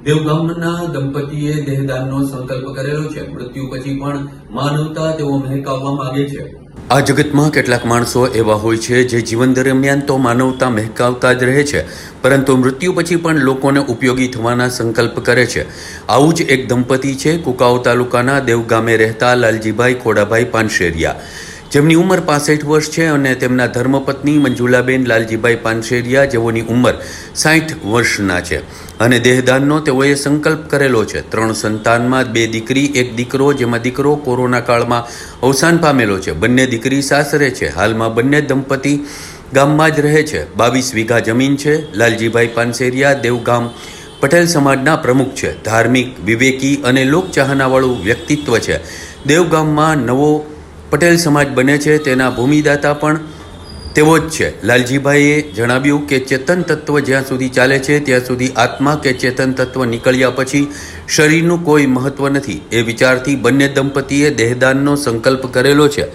દેવગામના દંપતીએ દેહદાનનો સંકલ્પ કરેલો છે. મૃત્યુ પછી પણ માનવતા તેઓ મહેકાવવા માંગે છે. આ જગતમાં કેટલાક માણસો એવા હોય છે જે જીવન દરમિયાન તો માનવતા મહેકાવતા જ રહે છે, પરંતુ મૃત્યુ પછી પણ લોકોને ઉપયોગી થવાના સંકલ્પ કરે છે. આવું જ એક દંપતી છે કુકાઓ તાલુકાના દેવગામે રહેતા લાલજીભાઈ ખોડાભાઈ પાનશેરિયા, જેમની ઉંમર 65 વર્ષ છે અને તેમના ધર્મપત્ની મંજુલાબેન લાલજીભાઈ પાનશેરિયા, જેઓની ઉંમર 60 વર્ષના છે અને દેહદાનનો તેઓએ સંકલ્પ કરેલો છે. 3 સંતાનમાં 2 દીકરી 1 દીકરો, જેમાં દીકરો કોરોના કાળમાં અવસાન પામેલો છે. બંને દીકરી સાસરે છે. હાલમાં બંને દંપતી ગામમાં જ રહે છે. 22 વીઘા જમીન છે. લાલજીભાઈ પાનશેરિયા દેવગામ પટેલ સમાજના પ્રમુખ છે. ધાર્મિક, વિવેકી અને લોકચાહનાવાળું વ્યક્તિત્વ છે. દેવગામમાં નવો પટેલ સમાજ બને છે તેના ભૂમિદાતા પણ તેઓ જ છે. લાલજીભાઈએ જણાવ્યું કે ચેતન તત્વ જ્યાં સુધી ચાલે છે ત્યાં સુધી આત્મા કે ચેતન તત્વ નીકળ્યા પછી શરીરનું કોઈ મહત્વ નથી. એ વિચારથી બંને દંપતીએ દેહદાનનો સંકલ્પ કરેલો છે.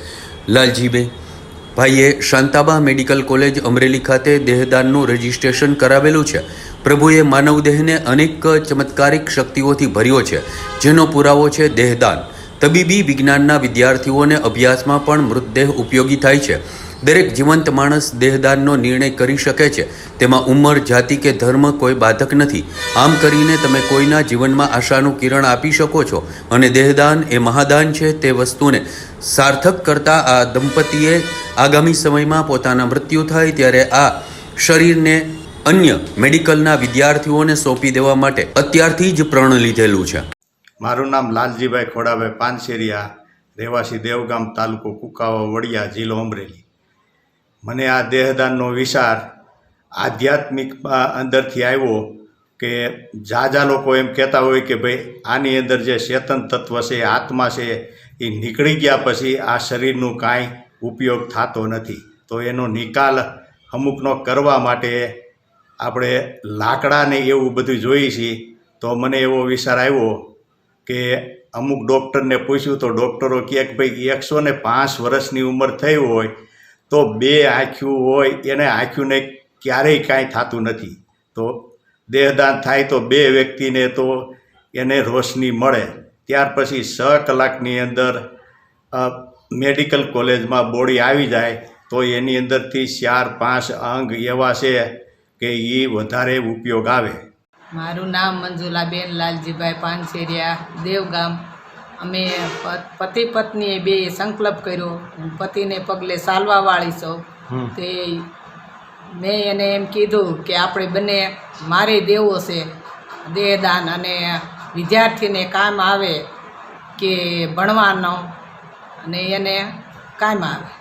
લાલજીભાઈએ શાંતાબા મેડિકલ કોલેજ અમરેલી ખાતે દેહદાનનું રજીસ્ટ્રેશન કરાવેલું છે. પ્રભુએ માનવદેહને અનેક ચમત્કારિક શક્તિઓથી ભર્યો છે, જેનો પુરાવો છે દેહદાન. તબીબી વિજ્ઞાનના વિદ્યાર્થીઓને અભ્યાસમાં પણ મૃતદેહ ઉપયોગી થાય છે. દરેક જીવંત માણસ દેહદાનનો નિર્ણય કરી શકે છે. તેમાં ઉંમર, જાતિ કે ધર્મ કોઈ બાધક નથી. આમ કરીને તમે કોઈના જીવનમાં આશાનું કિરણ આપી શકો છો અને દેહદાન એ મહાદાન છે. તે વસ્તુને સાર્થક કરતા આ દંપતીએ આગામી સમયમાં પોતાના મૃત્યુ થાય ત્યારે આ શરીરને અન્ય મેડિકલના વિદ્યાર્થીઓને સોંપી દેવા માટે અત્યારથી જ પ્રણ લીધેલું છે. મારું નામ લાલજીભાઈ ખોડાભાઈ પાનશેરિયા, રહેવાસી દેવગામ, તાલુકો કુકાઓ, વડિયા, જિલ્લો અમરેલી. મને આ દેહદાનનો વિચાર આધ્યાત્મિક અંદરથી આવ્યો કે ઝાઝા લોકો એમ કહેતા હોય કે ભાઈ આની અંદર જે ચેતન તત્વ છે, આત્મા છે, એ નીકળી ગયા પછી આ શરીરનું કાંઈ ઉપયોગ થતો નથી. તો એનો નિકાલ અમુકનો કરવા માટે આપણે લાકડાને એવું બધું જોઈએ છીએ. તો મને એવો વિચાર આવ્યો કે અમુક ડૉક્ટરને પૂછ્યું તો ડૉક્ટરો કહે કે ભાઈ 105 વર્ષની ઉંમર થઈ હોય તો 2 આંખ્યું હોય એને આંખ્યુંને ક્યારેય કાંઈ થતું નથી. તો દેહદાન થાય તો 2 વ્યક્તિને તો એને રોશની મળે. ત્યાર પછી 6 કલાકની અંદર મેડિકલ કોલેજમાં બોડી આવી જાય તો એની અંદરથી 4-5 અંગ એવા છે કે એ વધારે ઉપયોગ આવે. મારું નામ મંજુલાબેન લાલજીભાઈ પાનશેરિયા, દેવગામ. અમે પતિ પત્નીએ બે સંકલ્પ કર્યો. પતિને પગલે ચાલવાવાળી છું. તે મેં એને એમ કીધું કે આપણે બંને મારે દેવો છે દેહદાન, અને વિદ્યાર્થીને કામ આવે કે ભણવાનો, અને એને કામ આવે.